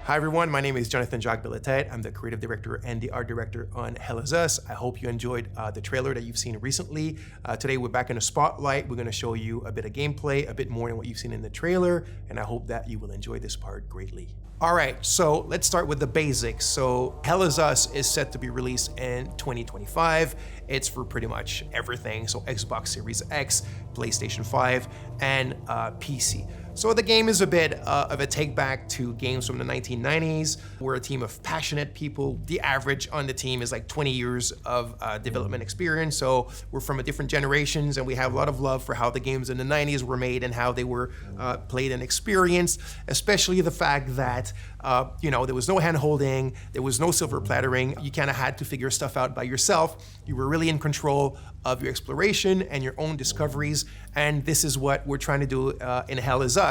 Hi everyone, my name is Jonathan Jacques-Belletête. I'm the creative director and the art director on Hell Is Us. I hope you enjoyed the trailer that you've seen recently. Today we're back in the spotlight. We're going to show you a bit of gameplay, a bit more than what you've seen in the trailer, and I hope that you will enjoy this part greatly. All right, so let's start with the basics. So Hell Is Us is set to be released in 2025. It's for pretty much everything. So Xbox Series X, PlayStation 5, and PC. So the game is a bit of a take back to games from the 1990s. We're a team of passionate people. The average on the team is like 20 years of development experience. So we're from a different generations and we have a lot of love for how the games in the 90s were made and how they were played and experienced, especially the fact that there was no hand holding, there was no silver plattering. You kind of had to figure stuff out by yourself. You were really in control of your exploration and your own discoveries. And this is what we're trying to do in Hell Is Us.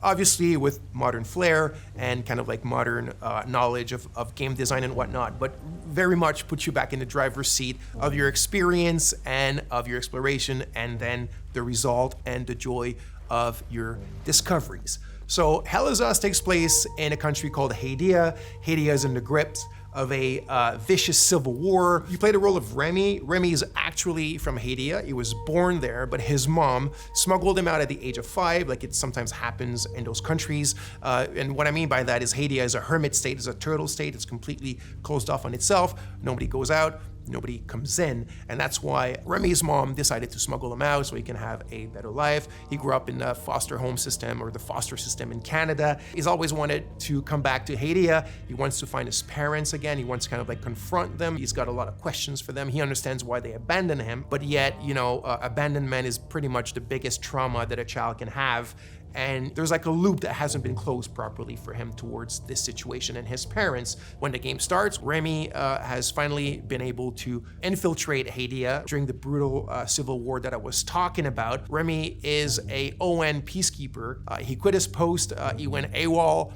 Obviously with modern flair and kind of like modern knowledge of game design and whatnot, but very much put you back in the driver's seat of your experience and of your exploration, and then the result and the joy of your discoveries. So Hell Is Us takes place in a country called Hadia. Hadia is in the grips of a vicious civil war. You play the role of Remy. Remy is actually from Hadia. He was born there, but his mom smuggled him out at the age of 5, like it sometimes happens in those countries. And what I mean by that is Hadia is a hermit state, is a turtle state. It's completely closed off on itself. Nobody goes out, nobody comes in. And that's why Remy's mom decided to smuggle him out so he can have a better life. He grew up in the foster home system, or the foster system in Canada. He's always wanted to come back to Hadia. He wants to find his parents again. He wants to kind of like confront them. He's got a lot of questions for them. He understands why they abandoned him, but yet, abandonment is pretty much the biggest trauma that a child can have. And there's like a loop that hasn't been closed properly for him towards this situation and his parents. When the game starts, Remy has finally been able to infiltrate Hadia during the brutal civil war that I was talking about. Remy is a ON peacekeeper. He quit his post, he went AWOL,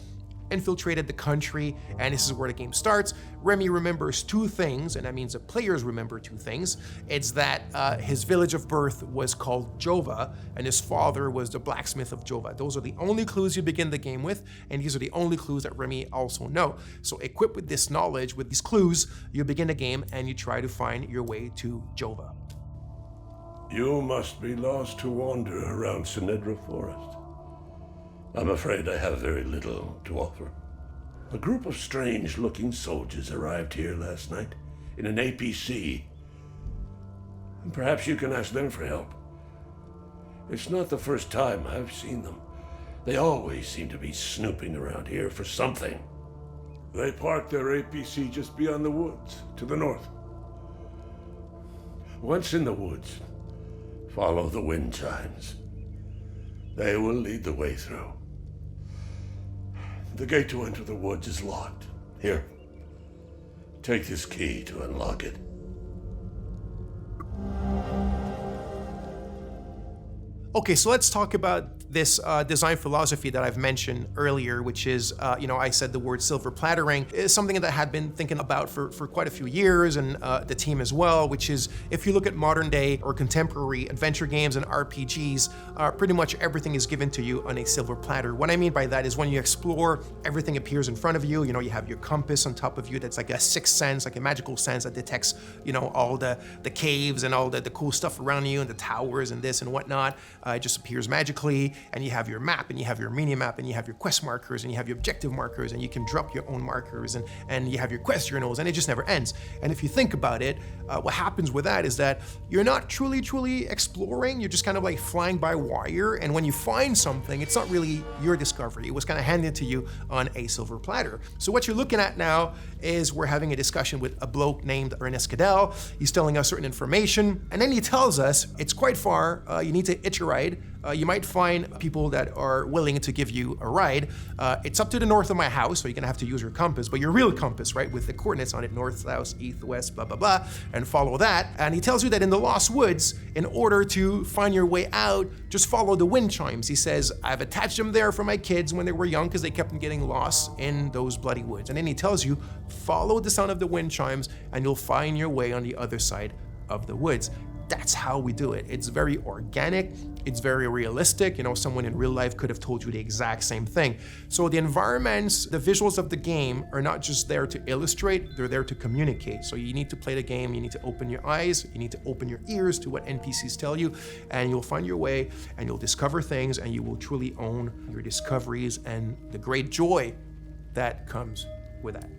infiltrated the country, and this is where the game starts. Remy remembers 2 things, and that means the players remember 2 things. It's that his village of birth was called Jova, and his father was the blacksmith of Jova. Those are the only clues you begin the game with, and these are the only clues that Remy also know. So equipped with this knowledge, with these clues, you begin the game and you try to find your way to Jova. You must be lost to wander around Sinedra Forest. I'm afraid I have very little to offer. A group of strange-looking soldiers arrived here last night in an APC. And perhaps you can ask them for help. It's not the first time I've seen them. They always seem to be snooping around here for something. They parked their APC just beyond the woods, to the north. Once in the woods, follow the wind chimes. They will lead the way through. The gate to enter the woods is locked. Here, take this key to unlock it. Okay, so let's talk about this design philosophy that I've mentioned earlier, which is, I said the word silver plattering, is something that I had been thinking about for quite a few years, and the team as well, which is, if you look at modern day or contemporary adventure games and RPGs, pretty much everything is given to you on a silver platter. What I mean by that is when you explore, everything appears in front of you. You have your compass on top of you that's like a sixth sense, like a magical sense that detects, all the caves and all the cool stuff around you and the towers and this and whatnot. It just appears magically. And you have your map, and you have your mini map, and you have your quest markers, and you have your objective markers, and you can drop your own markers, and you have your quest journals, and it just never ends. And if you think about it, what happens with that is that you're not truly exploring. You're just kind of like flying by wire, and when you find something, it's not really your discovery. It was kind of handed to you on a silver platter. So what you're looking at now is we're having a discussion with a bloke named Ernest Cadell. He's telling us certain information, and then he tells us it's quite far. You need to hitch a ride. You might find people that are willing to give you a ride. It's up to the north of my house, so you're gonna have to use your compass, but your real compass, right, with the coordinates on it, north, south, east, west, blah, blah, blah, and follow that. And he tells you that in the Lost Woods, in order to find your way out, just follow the wind chimes. He says, I've attached them there for my kids when they were young because they kept on getting lost in those bloody woods. And then he tells you, follow the sound of the wind chimes and you'll find your way on the other side of the woods. that's how we do it. It's very organic, it's very realistic. You know, someone in real life could have told you the exact same thing. So the environments, the visuals of the game are not just there to illustrate, they're there to communicate. So you need to play the game, you need to open your eyes, you need to open your ears to what NPCs tell you, and you'll find your way and you'll discover things, and you will truly own your discoveries and the great joy that comes with that.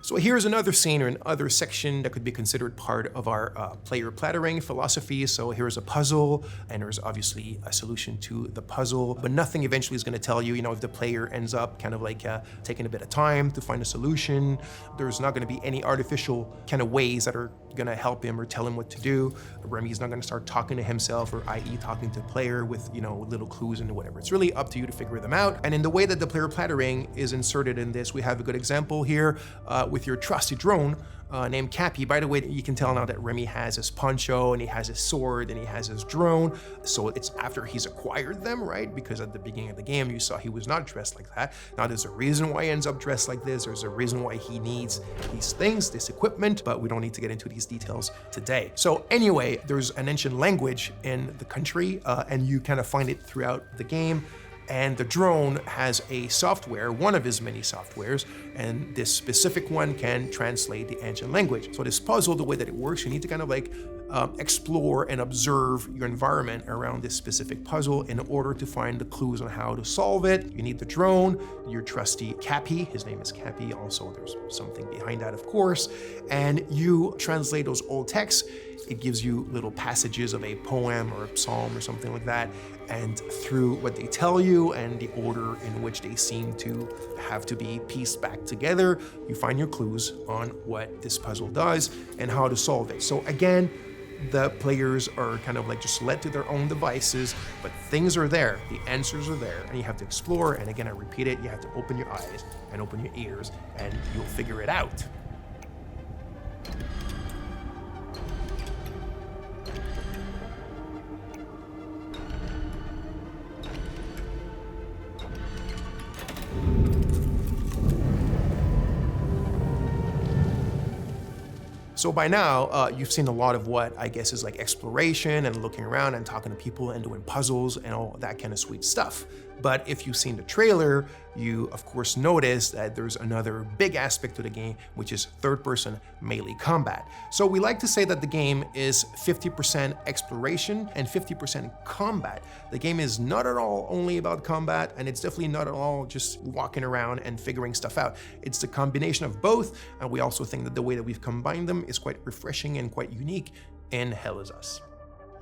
So here's another scene or another section that could be considered part of our player plattering philosophy. So here's a puzzle, and there's obviously a solution to the puzzle, but nothing eventually is going to tell you, you know, if the player ends up kind of like taking a bit of time to find a solution. There's not going to be any artificial kind of ways that are going to help him or tell him what to do. Remy's not going to start talking to himself, or i.e. talking to the player with, you know, little clues and whatever. It's really up to you to figure them out. And in the way that the player plattering is inserted in this, we have a good example here with your trusty drone named Cappy. By the way, you can tell now that Remy has his poncho and he has his sword and he has his drone. So it's after he's acquired them, right? Because at the beginning of the game, you saw he was not dressed like that. Now there's a reason why he ends up dressed like this. There's a reason why he needs these things, this equipment, but we don't need to get into these details today. So anyway, there's an ancient language in the country and you kind of find it throughout the game. And the drone has a software, one of his many softwares, and this specific one can translate the ancient language. So this puzzle, the way that it works, you need to kind of like explore and observe your environment around this specific puzzle in order to find the clues on how to solve it. You need the drone, your trusty Cappy, his name is Cappy, also there's something behind that of course, and you translate those old texts. It gives you little passages of a poem or a psalm or something like that, and through what they tell you and the order in which they seem to have to be pieced back together, you find your clues on what this puzzle does and how to solve it. So again, the players are kind of like just led to their own devices, but things are there, the answers are there, and you have to explore. And again, I repeat it, you have to open your eyes and open your ears, and you'll figure it out. So by now, you've seen a lot of what I guess is like exploration and looking around and talking to people and doing puzzles and all that kind of sweet stuff. But if you've seen the trailer, you of course notice that there's another big aspect to the game, which is third-person melee combat. So we like to say that the game is 50% exploration and 50% combat. The game is not at all only about combat, and it's definitely not at all just walking around and figuring stuff out. It's the combination of both, and we also think that the way that we've combined them is quite refreshing and quite unique in Hell Is Us.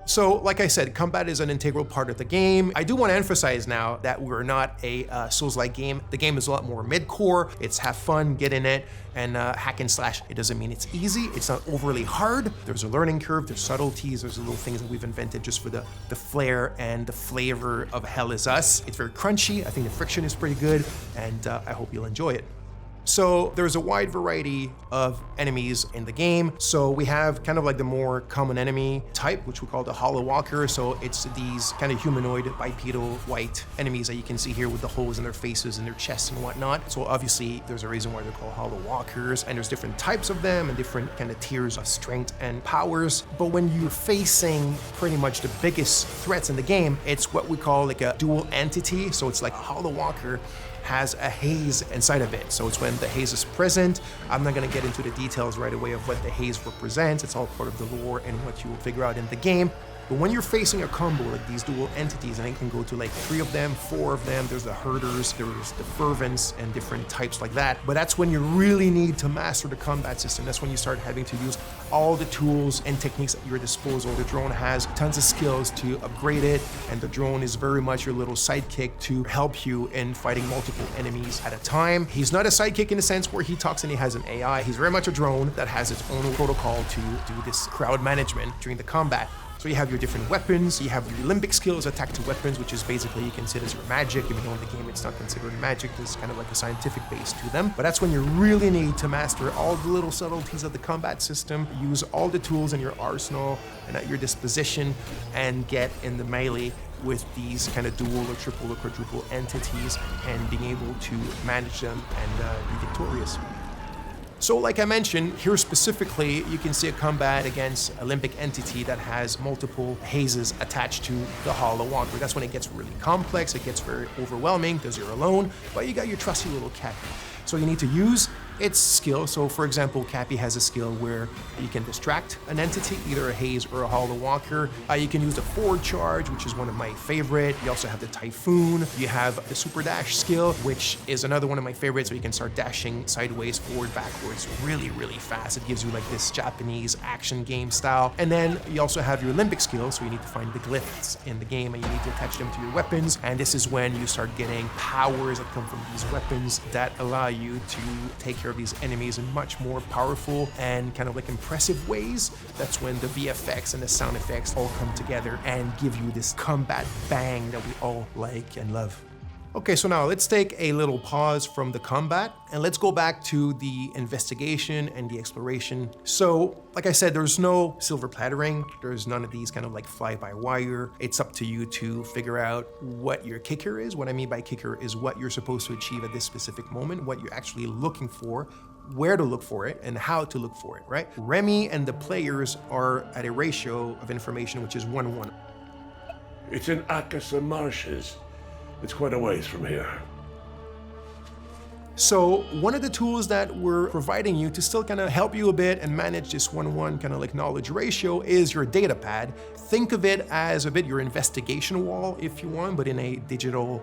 So, like I said, combat is an integral part of the game. I do want to emphasize now that we're not a Souls-like game. The game is a lot more mid-core. It's have fun, get in it, and hack and slash. It doesn't mean it's easy. It's not overly hard. There's a learning curve. There's subtleties. There's little things that we've invented just for the flair and the flavor of Hell Is Us. It's very crunchy. I think the friction is pretty good, and I hope you'll enjoy it. So there's a wide variety of enemies in the game. So we have kind of like the more common enemy type, which we call the Hollow Walker. So it's these kind of humanoid, bipedal, white enemies that you can see here with the holes in their faces and their chests and whatnot. So obviously there's a reason why they're called Hollow Walkers, and there's different types of them and different kind of tiers of strength and powers. But when you're facing pretty much the biggest threats in the game, it's what we call like a dual entity. So it's like a Hollow Walker has a haze inside of it. So it's when the haze is present. I'm not gonna get into the details right away of what the haze represents. It's all part of the lore and what you will figure out in the game. But when you're facing a combo like these dual entities, and it can go to like 3 of them, 4 of them, there's the herders, there's the fervents, and different types like that. But that's when you really need to master the combat system. That's when you start having to use all the tools and techniques at your disposal. The drone has tons of skills to upgrade it, and the drone is very much your little sidekick to help you in fighting multiple enemies at a time. He's not a sidekick in the sense where he talks and he has an AI. He's very much a drone that has its own protocol to do this crowd management during the combat. So you have your different weapons, you have your limbic skills, attack to weapons, which is basically you consider as your magic, even though in the game it's not considered magic, there's kind of like a scientific base to them. But that's when you really need to master all the little subtleties of the combat system, use all the tools in your arsenal and at your disposition, and get in the melee with these kind of dual or triple or quadruple entities and being able to manage them and be victorious. So like I mentioned, here specifically, you can see a combat against a limbic entity that has multiple hazes attached to the Hollow Walker. That's when it gets really complex, it gets very overwhelming because you're alone, but you got your trusty little Cappy. So you need to use its skill. So for example, Cappy has a skill where you can distract an entity, either a haze or a Hollow Walker. You can use the forward charge, which is one of my favorite. You also have the Typhoon. You have the super dash skill, which is another one of my favorites. So you can start dashing sideways, forward, backwards, really, really fast. It gives you like this Japanese action game style. And then you also have your limbic skill. So you need to find the glyphs in the game and you need to attach them to your weapons. And this is when you start getting powers that come from these weapons that allow you to take care of these enemies in much more powerful and kind of like impressive ways. That's when the VFX and the sound effects all come together and give you this combat bang that we all like and love. Okay, so now let's take a little pause from the combat and let's go back to the investigation and the exploration. So, like I said, there's no silver plattering. There's none of these kind of like fly-by-wire. It's up to you to figure out what your kicker is. What I mean by kicker is what you're supposed to achieve at this specific moment, what you're actually looking for, where to look for it, and how to look for it, right? Remy and the players are at a ratio of information which is 1-1. It's in Akasa Marshes. It's quite a ways from here. So one of the tools that we're providing you to still kind of help you a bit and manage this 1-1 kind of like knowledge ratio is your data pad. Think of it as a bit your investigation wall if you want, but in a digital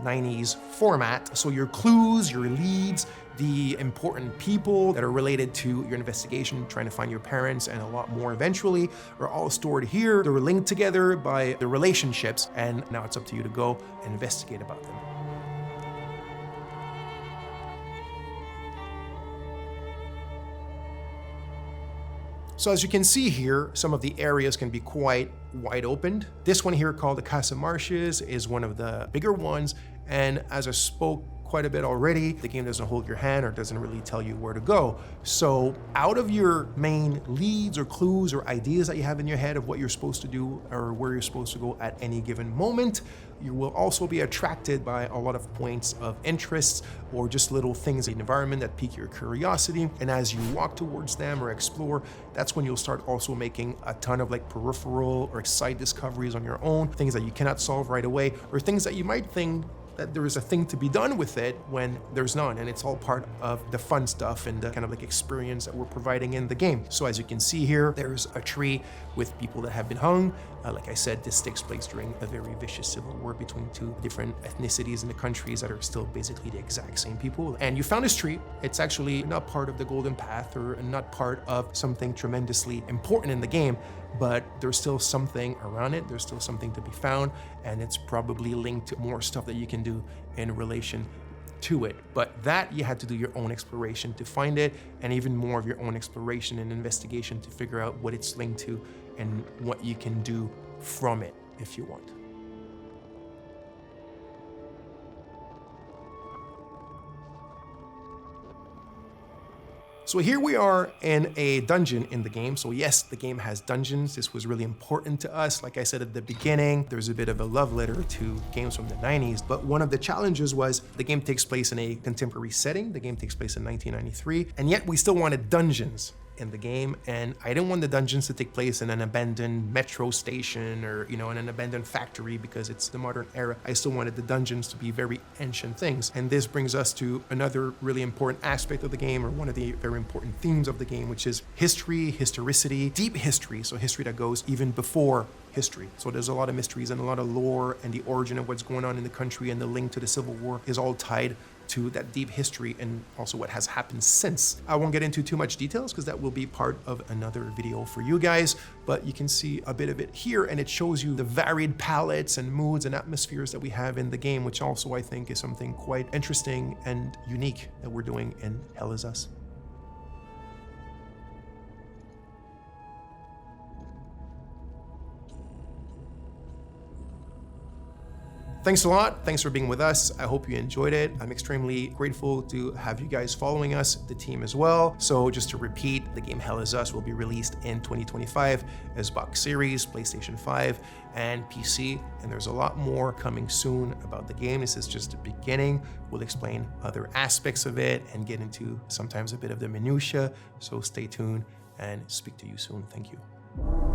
90s format. So your clues, your leads, the important people that are related to your investigation, trying to find your parents and a lot more eventually, are all stored here. They're linked together by the relationships, and now it's up to you to go and investigate about them. So as you can see here, some of the areas can be quite wide opened. This one here called the Casa Marshes is one of the bigger ones. And as I spoke quite a bit already, the game doesn't hold your hand or doesn't really tell you where to go. So out of your main leads or clues or ideas that you have in your head of what you're supposed to do or where you're supposed to go at any given moment, you will also be attracted by a lot of points of interest or just little things in the environment that pique your curiosity. And as you walk towards them or explore, that's when you'll start also making a ton of like peripheral or side discoveries on your own, things that you cannot solve right away, or things that you might think that there is a thing to be done with it when there's none, and it's all part of the fun stuff and the kind of like experience that we're providing in the game. So as you can see here, there's a tree with people that have been hung. Like I said, this takes place during a very vicious civil war between two different ethnicities in the countries that are still basically the exact same people. And you found this tree. It's actually not part of the Golden Path or not part of something tremendously important in the game, but there's still something around it. There's still something to be found, and it's probably linked to more stuff that you can do in relation to it. But that you had to do your own exploration to find it, and even more of your own exploration and investigation to figure out what it's linked to and what you can do from it if you want. So here we are in a dungeon in the game. So yes, the game has dungeons. This was really important to us. Like I said at the beginning, there's a bit of a love letter to games from the 90s, but one of the challenges was the game takes place in a contemporary setting. The game takes place in 1993, and yet we still wanted dungeons in the game, and I didn't want the dungeons to take place in an abandoned metro station or, you know, in an abandoned factory because it's the modern era. I still wanted the dungeons to be very ancient things. And this brings us to another really important aspect of the game, or one of the very important themes of the game, which is history, historicity, deep history. So history that goes even before history. So there's a lot of mysteries and a lot of lore, and the origin of what's going on in the country and the link to the Civil War is all tied to that deep history and also what has happened since. I won't get into too much details because that will be part of another video for you guys, but you can see a bit of it here, and it shows you the varied palettes and moods and atmospheres that we have in the game, which also I think is something quite interesting and unique that we're doing in Hell Is Us. Thanks a lot. Thanks for being with us. I hope you enjoyed it. I'm extremely grateful to have you guys following us, the team as well. So just to repeat, the game Hell Is Us will be released in 2025 as Xbox Series, PlayStation 5, and PC. And there's a lot more coming soon about the game. This is just the beginning. We'll explain other aspects of it and get into sometimes a bit of the minutia. So stay tuned and speak to you soon. Thank you.